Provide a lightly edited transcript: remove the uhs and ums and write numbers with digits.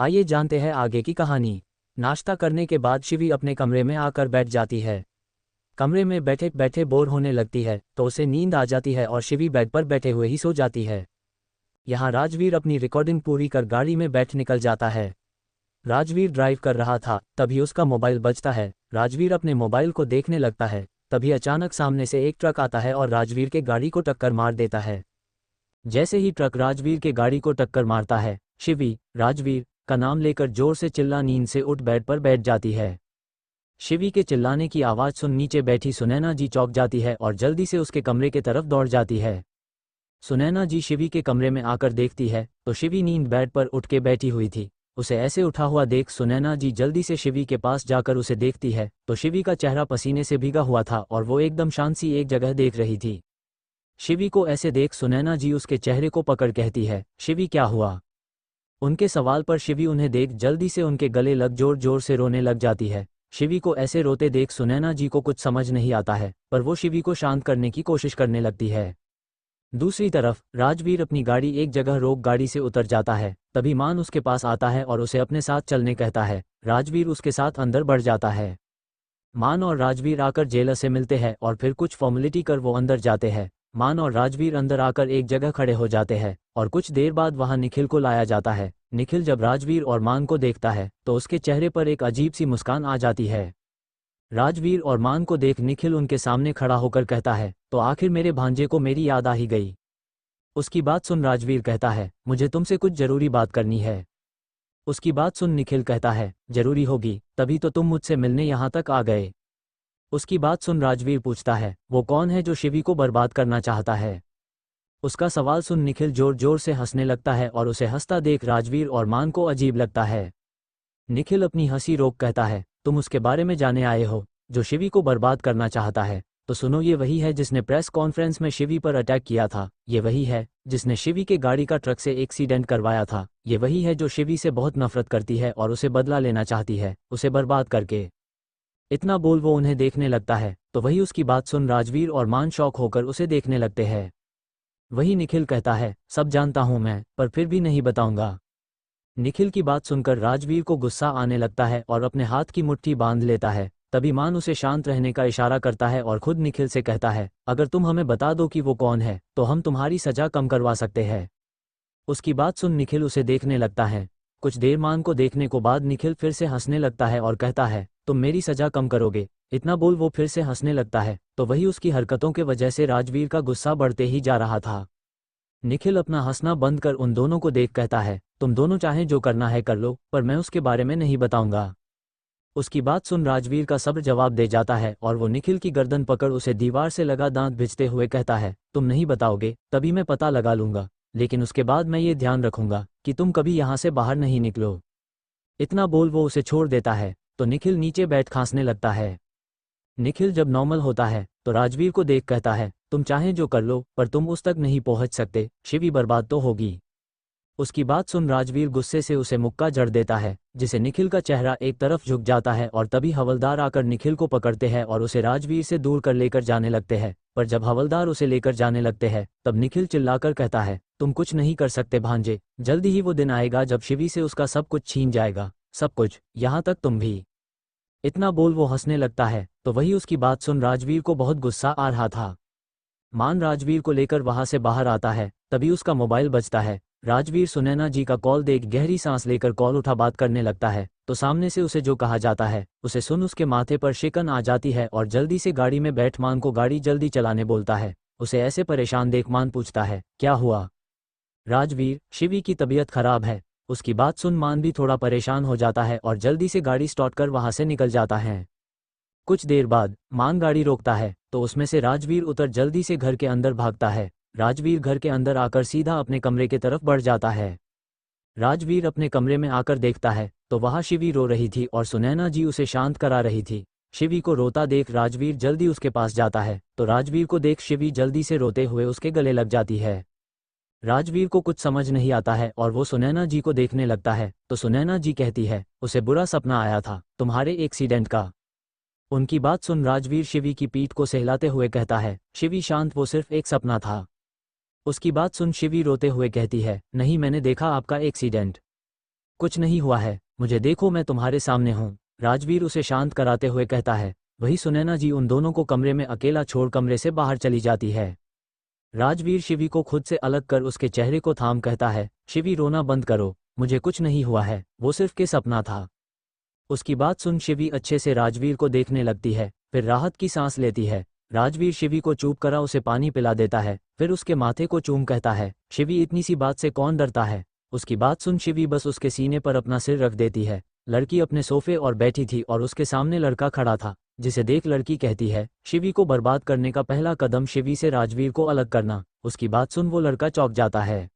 आइए जानते हैं आगे की कहानी। नाश्ता करने के बाद शिवी अपने कमरे में आकर बैठ जाती है। कमरे में बैठे बैठे बोर होने लगती है तो उसे नींद आ जाती है और शिवी बेड पर बैठे हुए ही सो जाती है। यहाँ राजवीर अपनी रिकॉर्डिंग पूरी कर गाड़ी में बैठ निकल जाता है। राजवीर ड्राइव कर रहा था, तभी उसका मोबाइल बजता है। राजवीर अपने मोबाइल को देखने लगता है, तभी अचानक सामने से एक ट्रक आता है और राजवीर के गाड़ी को टक्कर मार देता है। जैसे ही ट्रक राजवीर के गाड़ी को टक्कर मारता है, शिवी राजवीर का नाम लेकर जोर से चिल्ला नींद से उठ बेड पर बैठ जाती है। शिवी के चिल्लाने की आवाज़ सुन नीचे बैठी सुनैना जी चौंक जाती है और जल्दी से उसके कमरे की तरफ दौड़ जाती है। सुनैना जी शिवी के कमरे में आकर देखती है तो शिवी नींद बेड पर उठ के बैठी हुई थी। उसे ऐसे उठा हुआ देख सुनैना जी जल्दी से शिवी के पास जाकर उसे देखती है तो शिवी का चेहरा पसीने से भीगा हुआ था और वो एकदम शांत सी एक जगह देख रही थी। शिवी को ऐसे देख सुनैना जी उसके चेहरे को पकड़ कहती है, शिवी क्या हुआ? उनके सवाल पर शिवी उन्हें देख जल्दी से उनके गले लग जोर जोर से रोने लग जाती है। शिवी को ऐसे रोते देख सुनैना जी को कुछ समझ नहीं आता है, पर वो शिवी को शांत करने की कोशिश करने लगती है। दूसरी तरफ राजवीर अपनी गाड़ी एक जगह रोक गाड़ी से उतर जाता है। तभी मान उसके पास आता है और उसे अपने साथ चलने कहता है। राजवीर उसके साथ अंदर बढ़ जाता है। मान और राजवीर आकर जेलर से मिलते हैं और फिर कुछ फॉर्मेलिटी कर वो अंदर जाते हैं। मान और राजवीर अंदर आकर एक जगह खड़े हो जाते हैं और कुछ देर बाद वहां निखिल को लाया जाता है। निखिल जब राजवीर और मान को देखता है तो उसके चेहरे पर एक अजीब सी मुस्कान आ जाती है। राजवीर और मान को देख निखिल उनके सामने खड़ा होकर कहता है, तो आखिर मेरे भांजे को मेरी याद आ ही गई। उसकी बात सुन राजवीर कहता है, मुझे तुमसे कुछ जरूरी बात करनी है। उसकी बात सुन निखिल कहता है, जरूरी होगी, तभी तो तुम मुझसे मिलने यहाँ तक आ गए। उसकी बात सुन राजवीर पूछता है, वो कौन है जो शिवी को बर्बाद करना चाहता है? उसका सवाल सुन निखिल जोर जोर से हंसने लगता है और उसे हंसता देख राजवीर और मान को अजीब लगता है। निखिल अपनी हंसी रोक कहता है, तुम उसके बारे में जाने आए हो जो शिवी को बर्बाद करना चाहता है? तो सुनो, ये वही है जिसने प्रेस कॉन्फ्रेंस में शिवी पर अटैक किया था। ये वही है जिसने शिवी के गाड़ी का ट्रक से एक्सीडेंट करवाया था। ये वही है जो शिवी से बहुत नफरत करती है और उसे बदला लेना चाहती है, उसे बर्बाद करके। इतना बोल वो उन्हें देखने लगता है तो वही उसकी बात सुन राजवीर और मान शौक होकर उसे देखने लगते हैं। वही निखिल कहता है, सब जानता हूं मैं, पर फिर भी नहीं बताऊंगा। निखिल की बात सुनकर राजवीर को गुस्सा आने लगता है और अपने हाथ की मुट्ठी बांध लेता है। तभी मान उसे शांत रहने का इशारा करता है और खुद निखिल से कहता है, अगर तुम हमें बता दो कि वो कौन है तो हम तुम्हारी सजा कम करवा सकते हैं। उसकी बात सुन निखिल उसे देखने लगता है। कुछ देर मान को देखने को बाद निखिल फिर से हंसने लगता है और कहता है, तुम मेरी सजा कम करोगे? इतना बोल वो फिर से हंसने लगता है तो वही उसकी हरकतों के वजह से राजवीर का गुस्सा बढ़ते ही जा रहा था। निखिल अपना हंसना बंद कर उन दोनों को देख कहता है, तुम दोनों चाहे जो करना है कर लो, पर मैं उसके बारे में नहीं बताऊंगा। उसकी बात सुन राजवीर का सब्र जवाब दे जाता है और वो निखिल की गर्दन पकड़ उसे दीवार से लगा दांत भिजते हुए कहता है, तुम नहीं बताओगे तभी मैं पता लगा लूंगा, लेकिन उसके बाद मैं ये ध्यान रखूंगा कि तुम कभी यहाँ से बाहर नहीं निकलो। इतना बोल वो उसे छोड़ देता है तो निखिल नीचे बैठ खांसने लगता है। निखिल जब नॉर्मल होता है तो राजवीर को देख कहता है, तुम चाहे जो कर लो पर तुम उस तक नहीं पहुंच सकते, शिवी बर्बाद तो होगी। उसकी बात सुन राजवीर गुस्से से उसे मुक्का जड़ देता है, जिसे निखिल का चेहरा एक तरफ झुक जाता है और तभी हवलदार आकर निखिल को पकड़ते हैं और उसे राजवीर से दूर कर लेकर जाने लगते हैं। पर जब हवलदार उसे लेकर जाने लगते हैं तब निखिल चिल्लाकर कहता है, तुम कुछ नहीं कर सकते भांजे, जल्दी ही वो दिन आएगा जब शिवी से उसका सब कुछ छीन जाएगा, सब कुछ, यहाँ तक तुम भी। इतना बोल वो हंसने लगता है तो वही उसकी बात सुन राजवीर को बहुत गुस्सा आ रहा था। मान राजवीर को लेकर वहां से बाहर आता है, तभी उसका मोबाइल बजता है। राजवीर सुनैना जी का कॉल देख गहरी सांस लेकर कॉल उठा बात करने लगता है तो सामने से उसे जो कहा जाता है उसे सुन उसके माथे पर शिकन आ जाती है और जल्दी से गाड़ी में बैठ मान को गाड़ी जल्दी चलाने बोलता है। उसे ऐसे परेशान देख मान पूछता है, क्या हुआ? राजवीर, शिवी की तबीयत खराब है। उसकी बात सुन मान भी थोड़ा परेशान हो जाता है और जल्दी से गाड़ी स्टार्ट कर वहां से निकल जाता है। कुछ देर बाद मान गाड़ी रोकता है तो उसमें से राजवीर उतर जल्दी से घर के अंदर भागता है। राजवीर घर के अंदर आकर सीधा अपने कमरे की तरफ बढ़ जाता है। राजवीर अपने कमरे में आकर देखता है तो वहां शिवी रो रही थी और सुनैना जी उसे शांत करा रही थी। शिवी को रोता देख राजवीर जल्दी उसके पास जाता है तो राजवीर को देख शिवी जल्दी से रोते हुए उसके गले लग जाती है। राजवीर को कुछ समझ नहीं आता है और वो सुनैना जी को देखने लगता है तो सुनैना जी कहती है, उसे बुरा सपना आया था तुम्हारे एक्सीडेंट का। उनकी बात सुन राजवीर शिवी की पीठ को सहलाते हुए कहता है, शिवी शांत, वो सिर्फ एक सपना था। उसकी बात सुन शिवी रोते हुए कहती है, नहीं मैंने देखा आपका एक्सीडेंट। कुछ नहीं हुआ है, मुझे देखो, मैं तुम्हारे सामने हूँ। राजवीर उसे शांत कराते हुए कहता है। वही सुनैना जी उन दोनों को कमरे में अकेला छोड़ कमरे से बाहर चली जाती है। राजवीर शिवी को खुद से अलग कर उसके चेहरे को थाम कहता है, शिवी रोना बंद करो, मुझे कुछ नहीं हुआ है, वो सिर्फ के सपना था। उसकी बात सुन शिवी अच्छे से राजवीर को देखने लगती है, फिर राहत की सांस लेती है। राजवीर शिवी को चुप करा उसे पानी पिला देता है, फिर उसके माथे को चूम कहता है, शिवी इतनी सी बात से कौन डरता है। उसकी बात सुन शिवी बस उसके सीने पर अपना सिर रख देती है। लड़की अपने सोफे और बैठी थी और उसके सामने लड़का खड़ा था, जिसे देख लड़की कहती है, शिवी को बर्बाद करने का पहला कदम शिवी से राजवीर को अलग करना। उसकी बात सुन वो लड़का चौंक जाता है।